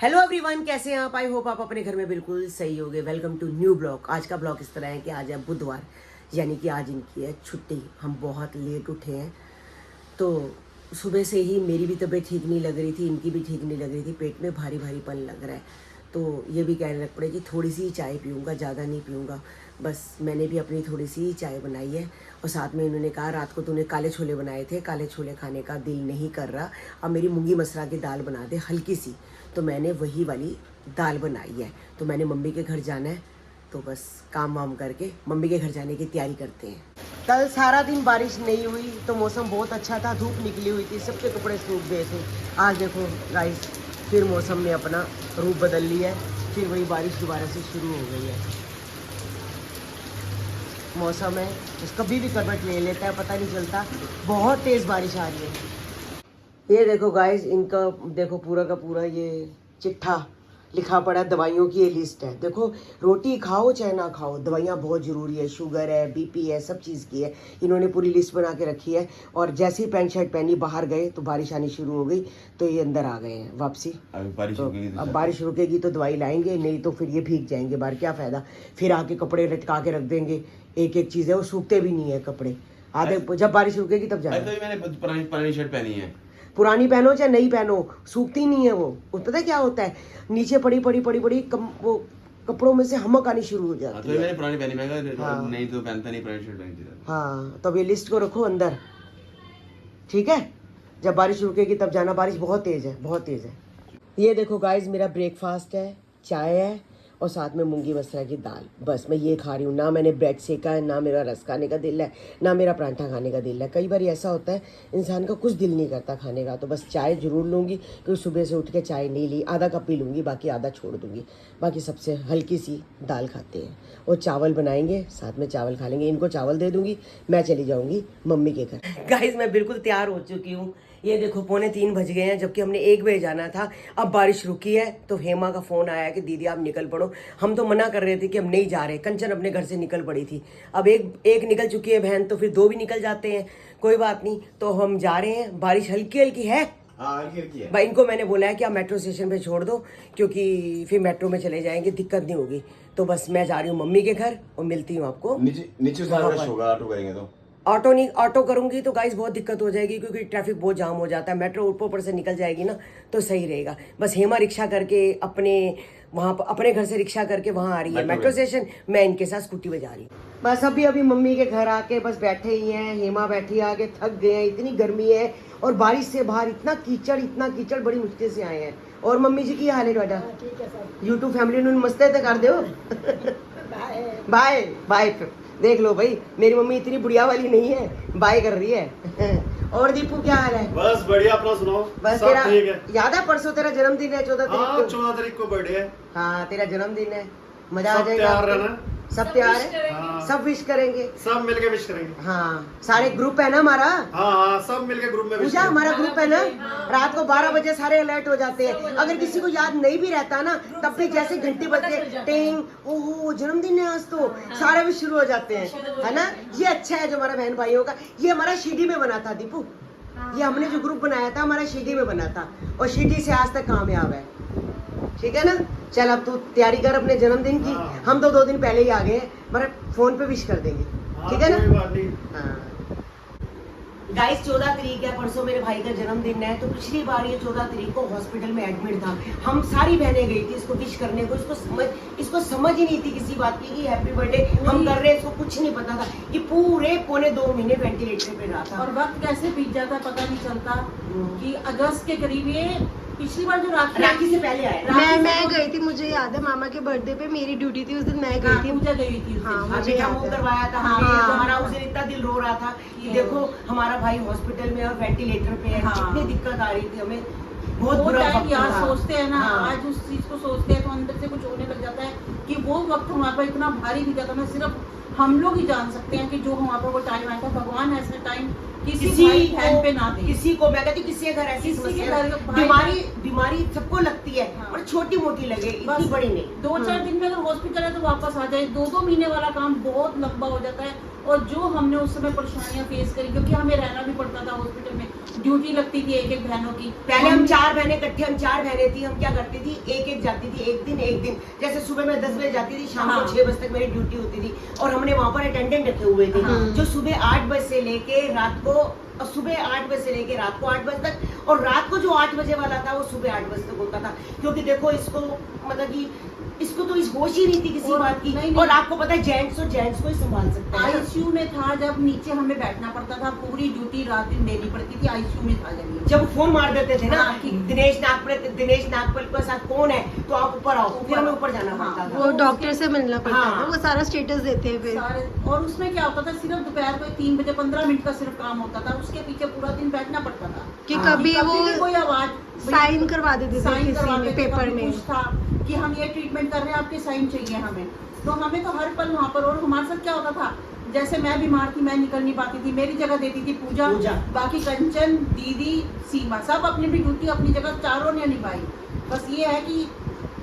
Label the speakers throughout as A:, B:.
A: Hello everyone, कैसे हैं आप? आई होप आप अपने घर में बिल्कुल सही होंगे। Welcome to new blog. आज का ब्लॉग इस तरह है कि आज है बुधवार, यानी कि आज इनकी है छुट्टी। हम बहुत लेट उठे हैं, तो सुबह से ही मेरी भी तबीयत ठीक नहीं लग रही थी, इनकी भी ठीक नहीं लग रही थी, पेट में भारी भारीपन लग रहा है। तो ये भी कहने लग पड़े कि थोड़ी सी ही चाय पीऊँगा, ज़्यादा नहीं पीऊँगा। बस मैंने भी अपनी थोड़ी सी ही चाय बनाई है और साथ में इन्होंने कहा रात को तूने काले छोले बनाए थे, काले छोले खाने का दिल नहीं कर रहा, अब मेरी मूंगी मसरा की दाल बना दे हल्की सी। तो मैंने वही वाली दाल बनाई है। तो मैंने मम्मी के घर जाना है, तो बस काम वाम करके मम्मी के घर जाने की तैयारी करते हैं। कल सारा दिन बारिश नहीं हुई तो मौसम बहुत अच्छा था, धूप निकली हुई थी, सबके कपड़े सूख गए थे। आज देखो गाइस, फिर मौसम ने अपना रूप बदल लिया है, फिर वही बारिश दोबारा से शुरू हो गई है। मौसम है कभी भी करवट ले लेता है, पता नहीं चलता। बहुत तेज़ बारिश आ रही है। ये देखो गाइस, इनका देखो पूरा का पूरा ये चिट्ठा लिखा पड़ा, दवाइयों की ये लिस्ट है। देखो, रोटी खाओ चाहे ना खाओ, दवाइयाँ बहुत ज़रूरी है, शुगर है, बीपी है, सब चीज़ की है। इन्होंने पूरी लिस्ट बना के रखी है। और जैसे ही पैंट शर्ट पहनी बाहर गए तो बारिश आनी शुरू हो गई, तो ये अंदर आ गए हैं वापसी। अब बारिश रुकेगी तो दवाई लाएंगे, नहीं तो फिर ये भीग जाएंगे बाहर, क्या फ़ायदा। फिर आके कपड़े लटका के रख देंगे, एक एक चीज़ है, वो सूखते भी नहीं है कपड़े आधे। जब बारिश रुकेगी तब जाए।
B: तो मैंने पुरानी शर्ट पहनी है,
A: पुरानी पहनो चाहे नई पहनो, सूखती नहीं है वो। पता है क्या होता है, नीचे पड़ी वो कपड़ों में से हमक आनी शुरू हो जाती है।
B: तो मैंने पुरानी पहनी, मैं
A: हाँ।
B: नहीं तो पहनता नहीं, पुरानी शर्ट पहनी थी।
A: हाँ, तब ये लिस्ट को रखो अंदर, ठीक है। जब बारिश रुकेगी तब जाना, बारिश बहुत तेज है, बहुत तेज है। ये देखो गाइस, मेरा ब्रेकफास्ट है, चाय है और साथ में मूंगी मसरा की दाल। बस मैं ये खा रही हूँ। ना मैंने ब्रेड सेका है, ना मेरा रस खाने का दिल है, ना मेरा परांठा खाने का दिल है। कई बार ऐसा होता है इंसान का कुछ दिल नहीं करता खाने का, तो बस चाय जरूर लूँगी, क्योंकि सुबह से उठ के चाय नहीं ली। आधा कप पी लूँगी, बाकी आधा छोड़ दूँगी। बाकी सबसे हल्की सी दाल खाते हैं और चावल बनाएंगे, साथ में चावल खा लेंगे। इनको चावल दे दूँगी, मैं चली जाऊँगी मम्मी के घर। गाइस, मैं बिल्कुल तैयार हो चुकी हूँ। ये देखो 2:45 बज गए हैं, जबकि हमने 1 बजे जाना था। अब बारिश रुकी है तो हेमा का फ़ोन आया कि दीदी आप निकल पड़ो। हम तो मना कर रहे थे कि हम नहीं जा रहे। कंचन अपने घर से निकल पड़ी थी। अब एक निकल चुकी है बहन, तो फिर 2 भी निकल जाते हैं, कोई बात नहीं। तो हम जा रहे हैं। बारिश हल्की हल्की है। भाई, इनको मैंने बोला है कि आप मेट्रो स्टेशन पे छोड़ दो, क्योंकि फिर मेट्रो में चले जाएंगे, दिक्कत नहीं होगी। तो बस मैं जा रही हूँ मम्मी के घर और मिलती हूँ आपको
B: नीचे होगा, ऑटो करेंगे तो
A: ऑटो करूंगी तो गाइस बहुत दिक्कत हो जाएगी, क्योंकि ट्रैफिक बहुत जाम हो जाता है। मेट्रो ऊपर से निकल जाएगी ना, तो सही रहेगा। बस हेमा रिक्शा करके अपने घर से रिक्शा करके वहाँ आ रही है मेट्रो स्टेशन, मैं इनके साथ स्कूटी पे जा रही हूँ। बस अभी मम्मी के घर आके बस बैठे ही हैं। हेमा बैठी आके, थक गए हैं, इतनी गर्मी है और बारिश से बाहर इतना कीचड़, बड़ी मुश्किल से आए हैं। और मम्मी जी की हाल है ਤੁਹਾਡਾ? यूट्यूब फैमिली ਨੂੰ मस्ते तो कर दो। Bye bye. देख लो भाई, मेरी मम्मी इतनी बुढ़िया वाली नहीं है, बाय कर रही है। और दीपू क्या हाल है?
C: बस बढ़िया, अपना सुनाओ।
A: बस
C: सब ठीक है।
A: याद है परसों तेरा जन्मदिन है, 14 तारीख को?
C: 14 तारीख को बर्थडे है।
A: हाँ, तेरा जन्मदिन है, मजा आ
C: सब
A: जाएगा।
C: तैयार रहना।
A: सब तैयार है,
C: हाँ।
A: सब विश करेंगे,
C: सब मिलके विश करेंगे।
A: हाँ, सारे ग्रुप है ना हमारा।
C: हाँ, सब मिलके ग्रुप में विश
A: पूजा, हमारा ग्रुप है ना। रात को 12 बजे सारे अलर्ट हो जाते हैं। अगर किसी को याद नहीं भी रहता ना, तब भी जैसे घंटी बजते टिंग, ओहो जन्मदिन है आज, तो सारे भी शुरू हो जाते हैं, है ना। ये अच्छा है जो हमारा बहन भाइयों का। ये हमारा शिरडी में बना था दीपू, ये हमने जो ग्रुप बनाया था हमारा शिरडी में बना था, और शिरडी से आज तक कामयाब है, ठीक है ना। चल अब तू तैयारी कर अपने जन्मदिन की। हम तो 2 दिन पहले ही आ गए हैं, मगर फोन पे विश कर देंगे, ठीक है ना। गाइस, 14 तारीख है, परसों मेरे भाई का जन्मदिन है। तो पिछली बार ये 14 तारीख को हॉस्पिटल में एडमिट था। हम सारी बहनें गई थी इसको विश करने को। इसको समझ ही नहीं थी किसी बात की कि हैप्पी बर्थडे हम कर रहे हैं, इसको कुछ नहीं पता था। ये पूरे 2.25 महीने वेंटिलेटर पे रहा था।
D: और वक्त कैसे बीत जाता पता नहीं चलता कि अगस्त के करीब, ये पिछली बार जो
A: राखी से पहले आया।
E: मैं गई थी, मुझे याद है मामा के बर्थडे पे मेरी ड्यूटी थी उस दिन, मैं गई थी।
D: पूजा गई थी।
E: हाँ,
A: मुझे मुंह करवाया था। हमारा उस दिन इतना दिल रो रहा था कि देखो हमारा भाई हॉस्पिटल में और वेंटिलेटर पे है। कितनी दिक्कत आ रही थी हमें, बहुत बुरा वक्त
D: यार
A: था।
D: सोचते हैं ना, आज उस चीज को सोचते हैं तो अंदर से कुछ होने लग जाता है कि वो वक्त हमारे पर इतना भारी भी जाता है, सिर्फ हम लोग ही जान सकते हैं कि जो हमारे पर वो टाइम आया था। भगवान ऐसे टाइम किसी पे ना दे।
A: किसी को, मैं कहती हूँ किसी के घर ऐसी समस्या, बीमारी सबको लगती है, और छोटी मोटी लगे, इतनी बड़ी नहीं।
D: 2-4 दिन में अगर हॉस्पिटल है तो वापस आ जाए। 2-2 महीने वाला काम बहुत लंबा हो जाता है। और जो हमने उस समय परेशानियां फेस करी, क्योंकि हमें रहना भी पड़ता था हॉस्पिटल में, ड्यूटी लगती थी एक बहनों की।
A: पहले हम 4 बहनें इकट्ठे, हम 4 बहनें थी, हम क्या करती थी, एक जाती थी, एक दिन जैसे सुबह मैं 10 बजे जाती थी, शाम को 6 बजे तक मेरी ड्यूटी होती थी। और हमने वहाँ पर अटेंडेंट रखे हुए थे जो सुबह 8 बजे से लेके रात को, सुबह 8 बजे से लेके रात को 8 बजे तक, और रात को जो 8 बजे वाला था वो सुबह 8 बजे तक होता था। क्योंकि देखो इसको मतलब कि इसको तो इस होश ही नहीं थी किसी बात की।
D: नहीं।
A: और आपको पता है जेंट्स को ही संभाल सकता है।
D: आईसीयू में था जब, नीचे हमें बैठना पड़ता था, पूरी ड्यूटी रात दिन देनी पड़ती थी। आईसीयू में था
A: जब फोन मार देते थे ना
D: हाँ,
A: कि दिनेश नागपल के साथ कौन है, तो आप ऊपर आओ, फिर हमें ऊपर जाना पड़ता था।
E: वो डॉक्टर से मिलना पड़ता
A: हाँ।
E: था, वो सारा स्टेटस देते हैं फिर।
D: सारे। और उसमें क्या होता था, सिर्फ दोपहर को 3 बजे 15 मिनट का सिर्फ काम होता था, उसके पीछे पूरा दिन बैठना पड़ता था।
E: कि
A: हाँ।
E: कभी
D: भी
E: वो
D: कोई आवाज
E: साइन करवा देते थे
D: साइन
E: किसी
D: करवाते
E: में
D: थे,
E: पेपर
D: कभी
E: में।
D: कुछ था कि हम ये ट्रीटमेंट कर रहे हैं, आपके साइन चाहिए हमें। तो हमें तो हर पल वहाँ पर। और हमारे साथ क्या होता था, जैसे मैं बीमार थी, मैं निकल नहीं पाती थी, मेरी जगह देती थी पूजा। बाकी कंचन, दीदी, सीमा, सब अपनी भी ड्यूटी अपनी जगह चारों ने निभाई। बस ये है कि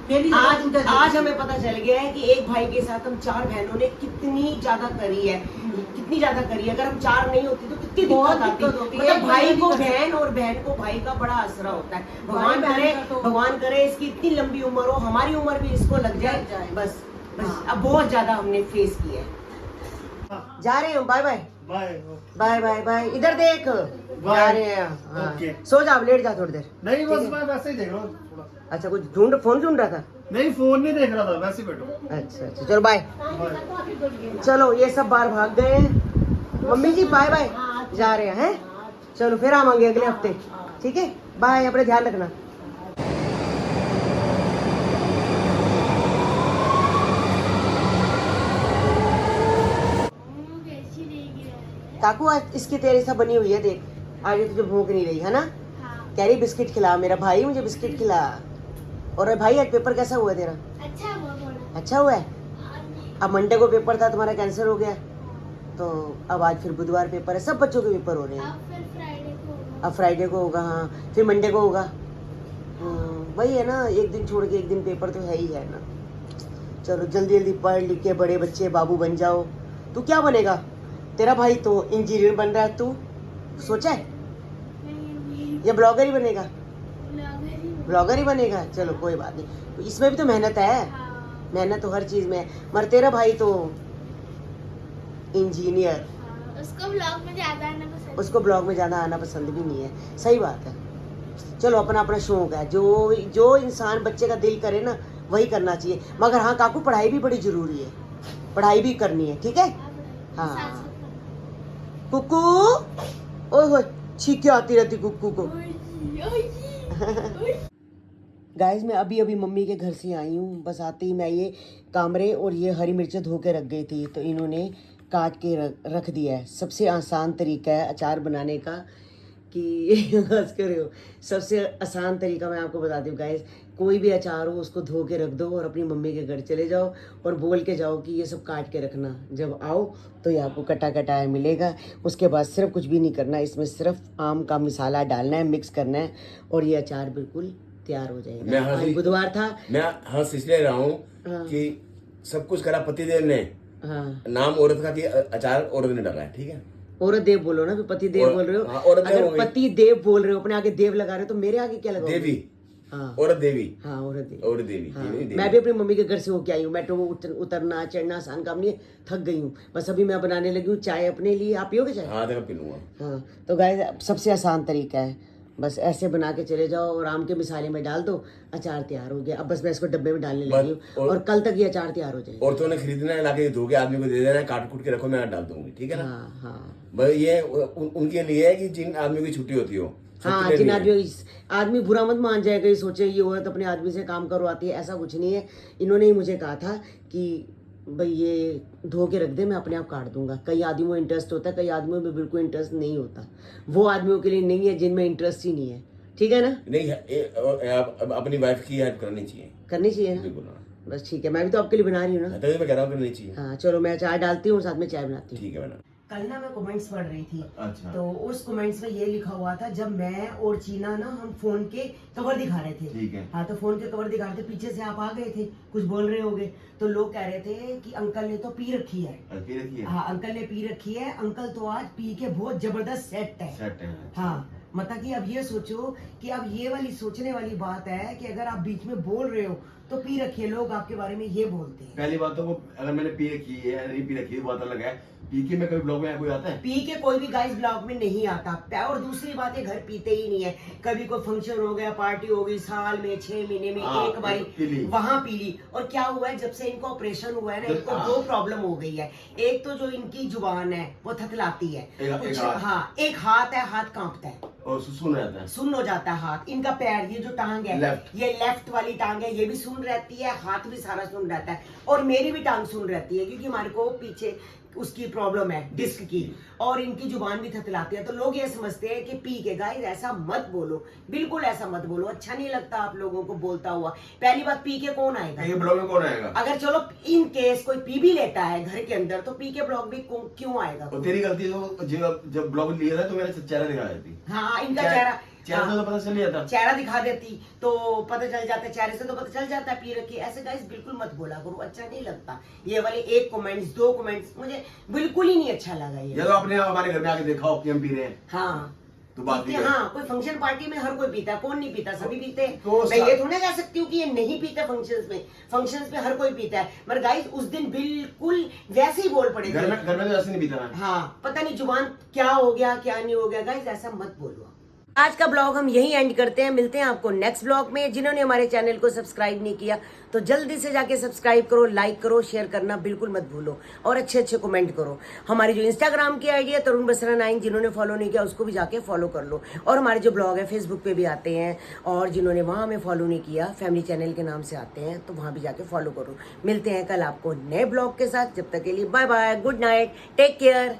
D: मेरी
A: आज हमें पता चल गया है कि एक भाई के साथ हम 4 बहनों ने कितनी ज्यादा करी है, कितनी ज्यादा करी है। अगर हम 4 नहीं होती तो कितनी
D: बहुत
A: दिक्कत
D: दिक्कत होती
A: आती।
D: है।
A: मतलब भाई को बहन और बहन को भाई का बड़ा असरा होता है। भगवान करे इसकी इतनी लंबी उम्र हो, हमारी उम्र भी इसको लग जाए। बस अब बहुत ज्यादा हमने फेस किया है। जा रहे हो, bye bye
C: bye.
A: Bye bye bye. इधर देख, जा रहे हैं। हाँ।
C: ओके।
A: सो जा, लेट जा थोड़ी देर।
C: नहीं बस मैं वैसे ही देख रहा हूँ थोड़ा।
A: अच्छा, कुछ फोन ढूंढ रहा था?
C: नहीं फोन नहीं देख रहा था, वैसे ही बैठो।
A: अच्छा, चलो बाय।
C: बाय।
A: चलो ये सब बाहर भाग गए हैं। मम्मी जी बाय बाय, जा रहे हैं। चलो फिर आवांगे अगले हफ्ते, ठीक है? बाय, अपने ध्यान रखना। काकू आज इसकी तेरे सा बनी हुई है, देख आगे तुझे भूख नहीं रही है ना? कह रही बिस्किट खिला मेरा भाई, मुझे बिस्किट खिला। और भाई आज पेपर कैसा हुआ तेरा? अच्छा हुआ है। अब मंडे को पेपर था, तुम्हारा कैंसिल हो गया, तो अब आज फिर बुधवार पेपर है। सब बच्चों के पेपर हो रहे हैं। अब फ्राइडे को होगा, हाँ फिर मंडे को होगा। वही है ना, एक दिन छोड़ के एक दिन पेपर तो है ही है ना। चलो जल्दी जल्दी पढ़ लिख के बड़े बच्चे बाबू बन जाओ। तू क्या बनेगा? तेरा भाई तो इंजीनियर बन रहा है, तू सोचा है? या ब्लॉगर ही बनेगा? ब्लॉगर ही बनेगा। चलो कोई बात नहीं, इसमें भी तो मेहनत है। मेहनत तो हर चीज में है। मगर तेरा भाई तो इंजीनियर,
F: उसको ब्लॉग में ज्यादा आना पसंद
A: भी नहीं है। सही बात है। चलो अपना अपना शौक है, जो इंसान बच्चे का दिल करे ना वही करना चाहिए। मगर हाँ काकू, पढ़ाई भी बड़ी जरूरी है, पढ़ाई भी करनी है, ठीक है? हाँ कुकू, ओह छींके आती रहती कुकू को। गाइस मैं अभी मम्मी के घर से आई हूँ। बस आते ही मैं ये कामरे और ये हरी मिर्चें धो के रख गई थी, तो इन्होंने काट के रख दिया है। सबसे आसान तरीका है अचार बनाने का, कि हंस कर रहे हो, सबसे आसान तरीका मैं आपको बताती हूँ गाइस। कोई भी अचार हो उसको धो के रख दो और अपनी मम्मी के घर चले जाओ और बोल के जाओ कि ये सब काट के रखना। जब आओ तो ये आपको कटा कटाया मिलेगा। उसके बाद सिर्फ कुछ भी नहीं करना, इसमें सिर्फ आम का मसाला डालना है, मिक्स करना है और ये अचार बिल्कुल तैयार हो जाएगा। आज बुधवार था,
B: मैं हंस इसलिए रहा हूँ कि सब कुछ करा पतिदेव ने,
A: हाँ
B: नाम औरत का दिया, अचार औरत ने डाला है, ठीक है?
A: औरत देव बोलो ना, पति देव बोल रहे हो।
B: हाँ, औरत देव हो
A: अगर
B: गई।
A: पति देव बोल रहे हो, अपने आगे देव लगा रहे हो, तो मेरे आगे क्या लगा?
B: देवी,
A: हाँ
B: औरत देवी,
A: हाँ औरत देवी,
B: औरत देवी,
A: हाँ।
B: देवी, देवी।
A: मैं भी अपनी मम्मी के घर से होके आई हूँ। मेट्रो उतरना चढ़ना आसान काम नहीं है, थक गई हूँ। बस अभी मैं बनाने लगी हूँ चाय अपने लिए। आप पियोगे चाय?
B: हाँ देखो पी लूंगा।
A: हाँ तो गाइस सबसे आसान तरीका है, बस ऐसे बना के चले जाओ और आम के मसाले में डाल दो, अचार तैयार हो गया। अब बस मैं इसको डब्बे में डालने लगी हूँ और कल तक ये अचार तैयार हो जाएगा।
B: औरतों ने खरीदना है, लाके धो के आदमी को दे देना है, काट कूट के रखो, मैं डाल दूंगी, ठीक है ना?
A: हाँ हाँ
B: भाई ये उनके लिए है कि जिन आदमी की छुट्टी होती हो।
A: हाँ, जिन आदमी बुरा मत मान जाएगा, ये सोचे ये औरत अपने आदमी से काम करवाती है, ऐसा कुछ नहीं है। इन्होंने ही मुझे कहा था कि भाई ये धो के रख दे, मैं अपने आप काट दूंगा। कई आदमियों में इंटरेस्ट होता है, कई आदमियों में बिल्कुल इंटरेस्ट नहीं होता। वो आदमियों के लिए नहीं है जिनमें इंटरेस्ट ही नहीं है, ठीक है ना?
B: नहीं अपनी वाइफ की हेल्प करनी चाहिए,
A: करनी चाहिए ना?
B: बिल्कुल।
A: बस ठीक है, मैं भी तो आपके लिए बना रही हूँ ना,
B: तभी मैं कह रहा हूँ करनी चाहिए।
A: हाँ चलो मैं चाय डालती हूँ, साथ में चाय बनाती हूँ।
B: ठीक है मैडम।
A: कल ना मैं कमेंट्स पढ़ रही थी।
B: अच्छा।
A: तो उस कमेंट्स में ये लिखा हुआ था, जब मैं और चीना ना हम फोन के कवर दिखा रहे थे।
B: ठीक है।
A: हाँ, तो फोन के कवर दिखा रहे थे, पीछे से आप आ गए थे, कुछ बोल रहे होगे, तो लोग कह रहे थे कि अंकल ने तो पी रखी है।
B: पी रखी है?
A: हाँ, अंकल ने पी रखी है, अंकल तो आज पी के बहुत जबरदस्त सेट है।
B: सेट है।
A: हाँ, मतलब कि अब ये सोचो कि अब ये वाली सोचने वाली बात है कि अगर आप बीच में बोल रहे हो तो पी रखिए, लोग आपके बारे में ये बोलते हैं।
B: पहली बात तो वो अगर मैंने पी रखी है या नहीं पी रखी है बात अलग है। पी के में कभी ब्लॉग में कोई आता है?
A: पी के कोई भी गाइस ब्लॉग में नहीं आता। और दूसरी बात है, घर पीते ही नहीं है। कभी कोई फंक्शन हो गया, पार्टी हो गई, साल में 6 महीने में
B: हाँ,
A: एक बार
B: पी ली।
A: वहां पी ली। और क्या हुआ है, जब से इनको ऑपरेशन हुआ है ना, इनको
B: हाँ।
A: 2 प्रॉब्लम हो गई है। एक तो जो इनकी जुबान है वो थथलाती है,
B: एक हाथ।
A: हाँ, एक हाथ है, हाथ कांपता है
B: और सुन रहता है।
A: सुन्न हो जाता है हाथ। इनका पैर, ये जो टांग है,
B: Left।
A: ये लेफ्ट वाली टांग है, ये भी सुन्न रहती है, हाथ भी सारा सुन्न रहता है। और मेरी भी टांग सुन्न रहती है, क्योंकि हमारे को पीछे उसकी प्रॉब्लम है, डिस्क की, और इनकी जुबान भी थथलाती है। तो लोग ये समझते हैं कि पी के, गाइस ऐसा मत बोलो, बिल्कुल ऐसा मत बोलो, अच्छा नहीं लगता आप लोगों को बोलता हुआ। पहली बात, पी के कौन आएगा?
B: ये ब्लॉग में कौन आएगा?
A: अगर चलो इन केस कोई पी भी लेता है घर के अंदर, तो पी के ब्लॉग भी क्यों आएगा?
B: और तेरी गलती है, तो जब ब्लॉग लिया था तो मेरा चेहरा दिखा देती।
A: हाँ, इनका चेहरा
B: चेहरा तो पता चल जाता।
A: चेहरा दिखा देती तो पता चल जाता है, चेहरे से तो पता चल जाता है पी रखी। ऐसे गाइस बिल्कुल मत बोला करो, अच्छा नहीं लगता। ये वाले 1 कमेंट्स 2 कमेंट्स मुझे बिल्कुल ही नहीं अच्छा लगा ये।
B: या तो आपने हमारे घर में आके देखा हो कि हम पी रहे हैं,
A: हाँ,
B: तो बात
A: पीते,
B: ये है।
A: हाँ, कोई फंक्शन पार्टी में हर कोई पीता है, कौन नहीं पीता, सभी पीते हैं।
B: तो
A: मैं ये थोड़ा कह सकती हूँ कि ये नहीं पीता फंक्शंस में। फंक्शंस में हर कोई पीता है, मगर गाइस उस दिन बिल्कुल वैसे ही बोल पड़े थे।
B: घर में तो ऐसे नहीं पीता मैं।
A: हाँ, पता नहीं जुबान क्या हो गया क्या नहीं हो गया। गाइस ऐसा मत बोलो। आज का ब्लॉग हम यही एंड करते हैं, मिलते हैं आपको नेक्स्ट ब्लॉग में। जिन्होंने हमारे चैनल को सब्सक्राइब नहीं किया तो जल्दी से जाके सब्सक्राइब करो, लाइक करो, शेयर करना बिल्कुल मत भूलो, और अच्छे अच्छे कमेंट करो। हमारी जो इंस्टाग्राम की आईडी है तरुण बसरा 9, जिन्होंने फॉलो नहीं किया उसको भी जाके फॉलो कर लो। और हमारे जो ब्लॉग है फेसबुक पे भी आते हैं, और जिन्होंने वहां हमें फॉलो नहीं किया, फैमिली चैनल के नाम से आते हैं, तो वहां भी जाके फॉलो करो। मिलते हैं कल आपको नए ब्लॉग के साथ, जब तक के लिए bye bye, good night, take care.